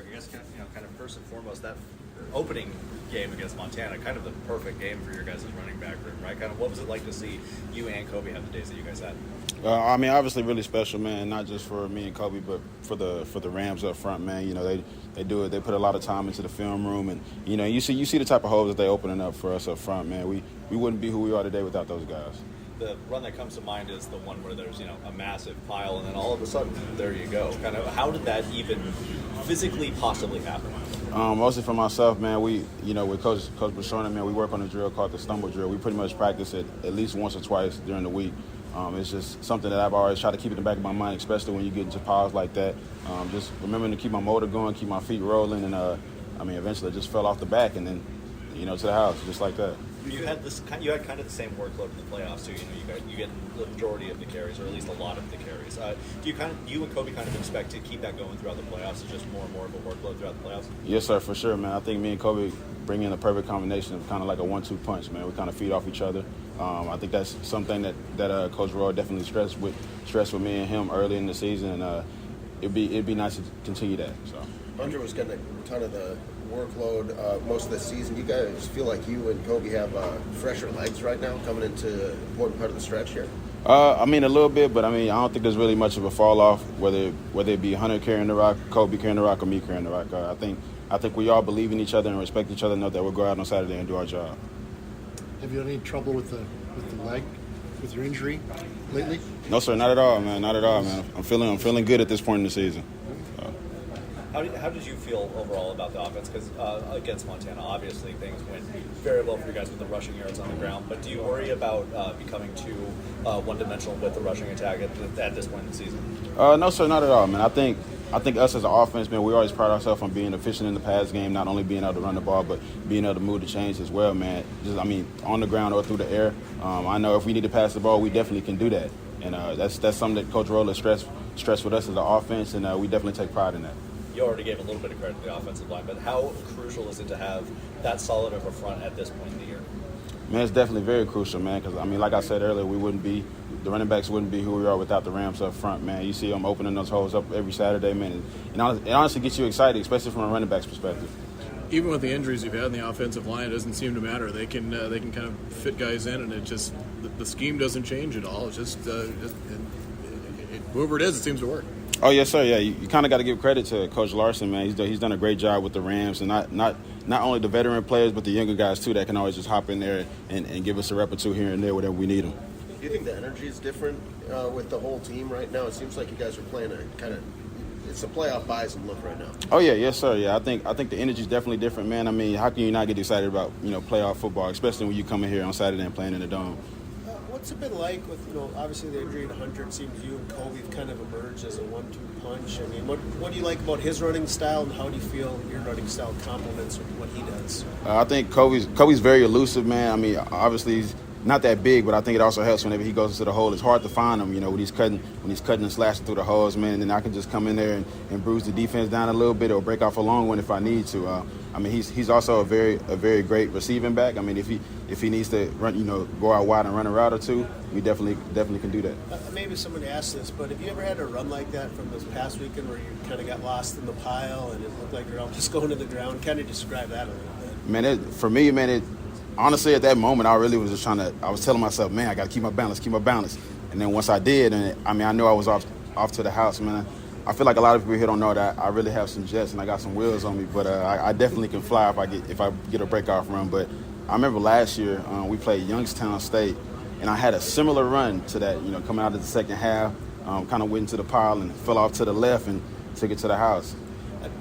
Tamerick, I guess kind of first and foremost, that opening game against Montana, kind of the perfect game for your guys' running back room, right? Kind of what was it like to see you and Kobe have the days that you guys had? I mean, obviously really special, man. Not just for me and Kobe, but for the Rams up front, man. You know, they do it. They put a lot of time into the film room, and you see the type of holes that they opening up for us up front, man. We wouldn't be who we are today without those guys. The run that comes to mind is the one where there's a massive pile, and then all of a sudden there you go. Kind of how did that even physically possibly happen? Mostly for myself, man. We with Coach Bishorna, man, we work on a drill called the stumble drill. We pretty much practice it at least once or twice during the week. It's just something that I've always tried to keep in the back of my mind, especially when you get into piles like that. Just remembering to keep my motor going, keep my feet rolling, and eventually it just fell off the back, and then to the house just like that. You had kind of the same workload in the playoffs too. You get the majority of the carries, or at least a lot of the carries. Do you and Kobe kind of expect to keep that going throughout the playoffs? It's just more and more of a workload throughout the playoffs. Yes, sir, for sure, man. I think me and Kobe bring in a perfect combination of kind of like a 1-2 punch, man. We kind of feed off each other. I think that's something that Coach Roy definitely stressed with me and him early in the season. And it'd be nice to continue that. So Hunter was getting a ton of the workload most of the season. You guys feel like you and Kobe have fresher legs right now coming into an important part of the stretch here? A little bit, but I don't think there's really much of a fall off, whether it be Hunter carrying the rock, Kobe carrying the rock, or me carrying the rock. I think we all believe in each other and respect each other, and know that we'll go out on Saturday and do our job. Have you had any trouble with the leg, with your injury lately? No, sir, not at all, man. Not at all, man. I'm feeling good at this point in the season. How did you feel overall about the offense? Because against Montana, obviously things went very well for you guys with the rushing yards on the ground. But do you worry about becoming too one-dimensional with the rushing attack at this point in the season? No, sir, not at all, man. I think us as an offense, man, we always pride ourselves on being efficient in the pass game, not only being able to run the ball, but being able to move the chains as well, man. On the ground or through the air. I know if we need to pass the ball, we definitely can do that. And that's something that Coach Roller stressed with us as an offense, and we definitely take pride in that. You already gave a little bit of credit to the offensive line, but how crucial is it to have that solid of a front at this point in the year? Man, it's definitely very crucial, man, because, like I said earlier, the running backs wouldn't be who we are without the Rams up front, man. You see them opening those holes up every Saturday, man. And it honestly gets you excited, especially from a running back's perspective. Even with the injuries you've had in the offensive line, it doesn't seem to matter. They can kind of fit guys in, and it just the scheme doesn't change at all. It's just whoever it is, it seems to work. Oh, yes, sir. Yeah, you kind of got to give credit to Coach Larson, man. He's done a great job with the Rams, and not only the veteran players, but the younger guys, too, that can always just hop in there and give us a rep or two here and there whenever we need them. Do you think the energy is different with the whole team right now? It seems like you guys are playing it's a playoff Bison look right now. Oh, yeah, yes, sir. Yeah, I think the energy is definitely different, man. How can you not get excited about, playoff football, especially when you come in here on Saturday and playing in the Dome? What's it been like with, obviously the injury to Hunter? It seems you and Kobe have kind of emerged as a 1-2 punch. What do you like about his running style, and how do you feel your running style complements what he does? I think Kobe's very elusive, man. Obviously he's not that big, but I think it also helps whenever he goes into the hole. It's hard to find him, when he's cutting and slashing through the holes, man. And then I can just come in there and bruise the defense down a little bit, or break off a long one if I need to. He's also a very great receiving back. If he needs to run, go out wide and run a route or two, we definitely can do that. Maybe someone asked this, but have you ever had a run like that from this past weekend where you kind of got lost in the pile and it looked like you're all just going to the ground? Kind of describe that a little bit. Man, for me, man, honestly, at that moment, I really was just I was telling myself, man, I got to keep my balance. And then once I did, and I know I was off to the house, man. I feel like a lot of people here don't know that I really have some jets and I got some wheels on me, but I definitely can fly if I get a breakoff run. But I remember last year we played Youngstown State, and I had a similar run to that, coming out of the second half, kind of went into the pile and fell off to the left and took it to the house.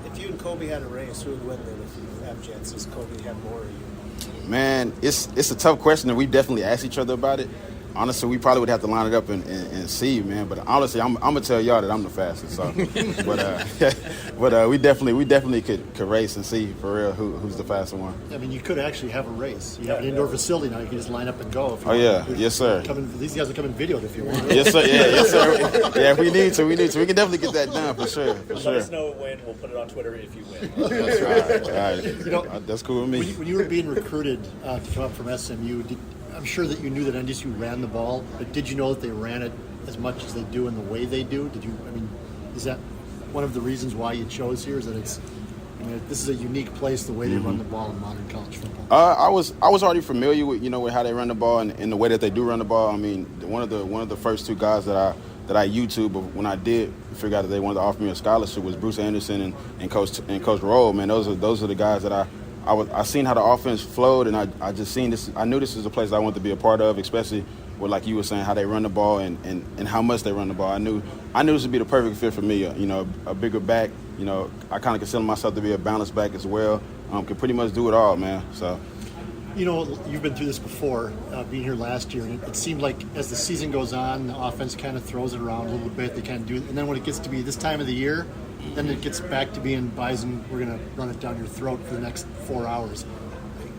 If you and Kobe had a race, who would win then if you have jets? Does Kobe have more or you? Man, it's a tough question, and we definitely asked each other about it. Honestly, we probably would have to line it up and see, man. But honestly, I'm gonna tell y'all that I'm the fastest. So, but we definitely could race and see for real who's the fastest one. You could actually have a race. You have an indoor facility now. You can just line up and go. If you want. Yes, sir. These guys will come in videoed if you want. Yes, sir. Yeah, yes, sir. Yeah, if we need to. We can definitely get that done for sure. Let us know when. We'll put it on Twitter if you win. That's right. That's cool with me. When you were being recruited to come up from SMU, I'm sure that you knew that NDSU ran the ball, but did you know that they ran it as much as they do and the way they do? Is that one of the reasons why you chose here? Is that it's I mean, this is a unique place, the way they run the ball in modern college football. I was already familiar with with how they run the ball and the way that they do run the ball. I mean, one of the first two guys that I YouTube when I did figure out that they wanted to offer me a scholarship was Bruce Anderson and Coach Roll. Man, those are the guys that I seen how the offense flowed, and I just seen this. I knew this was a place I wanted to be a part of, especially with, like you were saying, how they run the ball and how much they run the ball. I knew this would be the perfect fit for me. A bigger back. I kind of consider myself to be a balanced back as well. Can pretty much do it all, man. So. You've been through this before, being here last year, and it seemed like as the season goes on, the offense kind of throws it around a little bit. They kind of do it, and then when it gets to be this time of the year, then it gets back to being Bison. We're going to run it down your throat for the next 4 hours.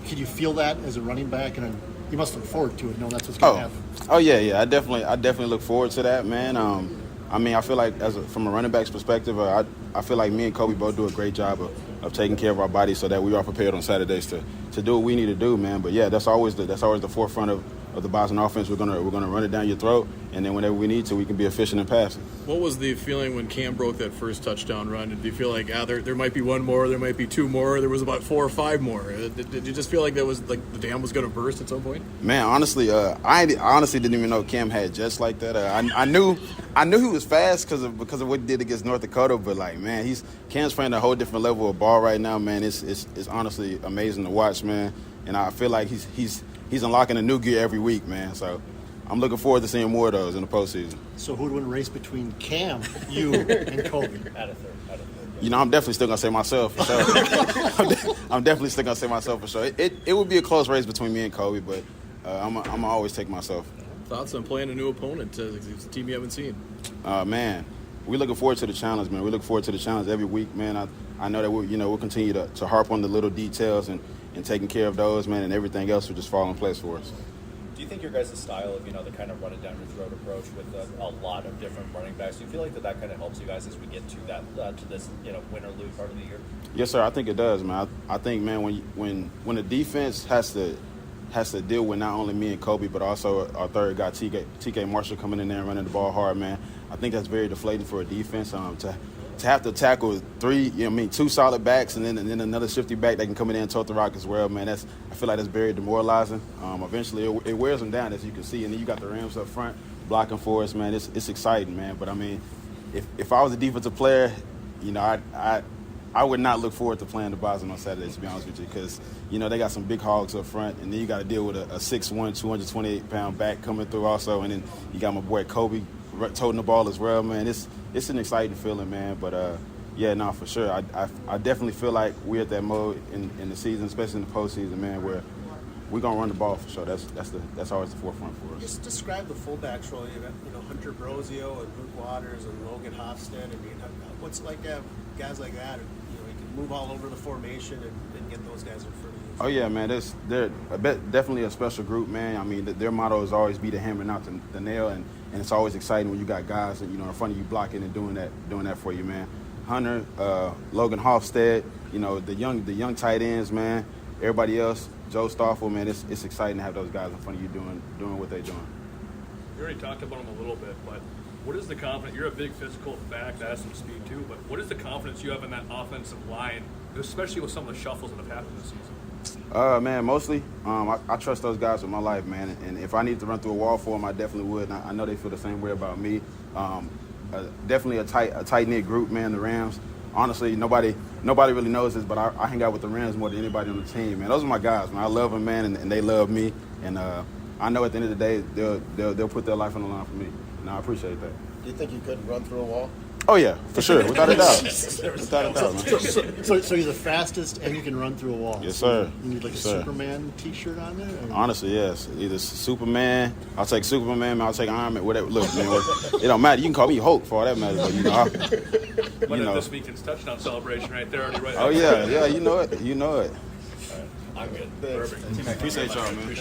Can you feel that as a running back? And you must look forward to it. No, that's what's going to happen. Oh yeah. I definitely look forward to that, man. I mean, I feel like from a running back's perspective, I feel like me and Kobe both do a great job of taking care of our bodies so that we are prepared on Saturdays to do what we need to do, man. But yeah, that's always the forefront of the Bison offense. We're gonna run it down your throat, and then whenever we need to, we can be efficient in passing. What was the feeling when Cam broke that first touchdown run? Did you feel like there might be one more, there might be two more, there was about 4 or 5 more? Did you just feel like that was like the dam was going to burst at some point? Man, honestly, I honestly didn't even know Cam had jets like that. I knew he was fast because of what he did against North Dakota, but like, man, Cam's playing a whole different level of ball right now, man. It's honestly amazing to watch, man. And I feel like he's unlocking a new gear every week, man. So I'm looking forward to seeing more of those in the postseason. So who would win a race between Cam, you, and Kobe? Out of third. I'm definitely still gonna say myself for sure. I'm definitely still gonna say myself for sure. It would be a close race between me and Kobe, but I'm gonna always take myself. Thoughts on playing a new opponent? It's a team you haven't seen. Man, we're looking forward to the challenge, man. We look forward to the challenge every week, man. I know that we'll continue to harp on the little details and taking care of those, man, and everything else will just fall in place for us. Do you think your guys' style of, the kind of run it down your throat approach with a lot of different running backs, do you feel like that kind of helps you guys as we get to that to this, win or lose part of the year? Yes, sir. I think it does, man. I think, man, when the defense has to deal with not only me and Kobe, but also our third guy, TK Marshall, coming in there and running the ball hard, man, I think that's very deflating for a defense to have to tackle 2 solid backs and then another shifty back that can come in there and tote the rock as well, man. I feel like that's very demoralizing. Eventually, it wears them down, as you can see, and then you got the Rams up front blocking for us, man. It's exciting, man. But I mean, if I was a defensive player, I would not look forward to playing the Bison on Saturday, to be honest with you, because they got some big hogs up front, and then you got to deal with a 6'1", 228-pound back coming through also, and then you got my boy Kobe toting the ball as well, man. It's an exciting feeling, man. But for sure. I definitely feel like we're at that mode in the season, especially in the postseason, man, where we're gonna run the ball for sure. That's always the forefront for us. Just describe the fullbacks role. You got Hunter Brosio and Luke Waters and Logan Hofstad. I mean, what's it like to have guys like that? You can move all over the formation and get those guys in front of you. Oh yeah, man. They're definitely a special group, man. I mean, their motto is always be the hammer, not the nail, and it's always exciting when you got guys that, in front of you blocking and doing that for you, man. Hunter, Logan Hofstad, the young tight ends, man. Everybody else, Joe Stoffel, man. It's exciting to have those guys in front of you doing what they're doing. You already talked about them a little bit, but what is the confidence? You're a big physical back that has some speed too, but what is the confidence you have in that offensive line, especially with some of the shuffles that have happened this season? Man, mostly, I trust those guys with my life, man. And if I need to run through a wall for them, I definitely would. And I know they feel the same way about me. Definitely a tight-knit group, man, the Rams. Honestly, nobody really knows this, but I hang out with the Rams more than anybody on the team, man. Those are my guys, man. I love them, man, and they love me. And I know at the end of the day, they'll put their life on the line for me. And I appreciate that. Do you think you could run through a wall? Oh, yeah, for sure, without a doubt. Without a doubt, man. So you're the fastest and you can run through a wall. Yes, sir. You need like a Superman T-shirt on there? Or? Honestly, yes. Either Superman, I'll take Superman, I'll take Iron Man, whatever. Look, man, it don't matter. You can call me Hulk for all that matters, but This weekend's touchdown celebration right there. Right oh, yeah, you know it. I'm good. Perfect. Appreciate y'all, man.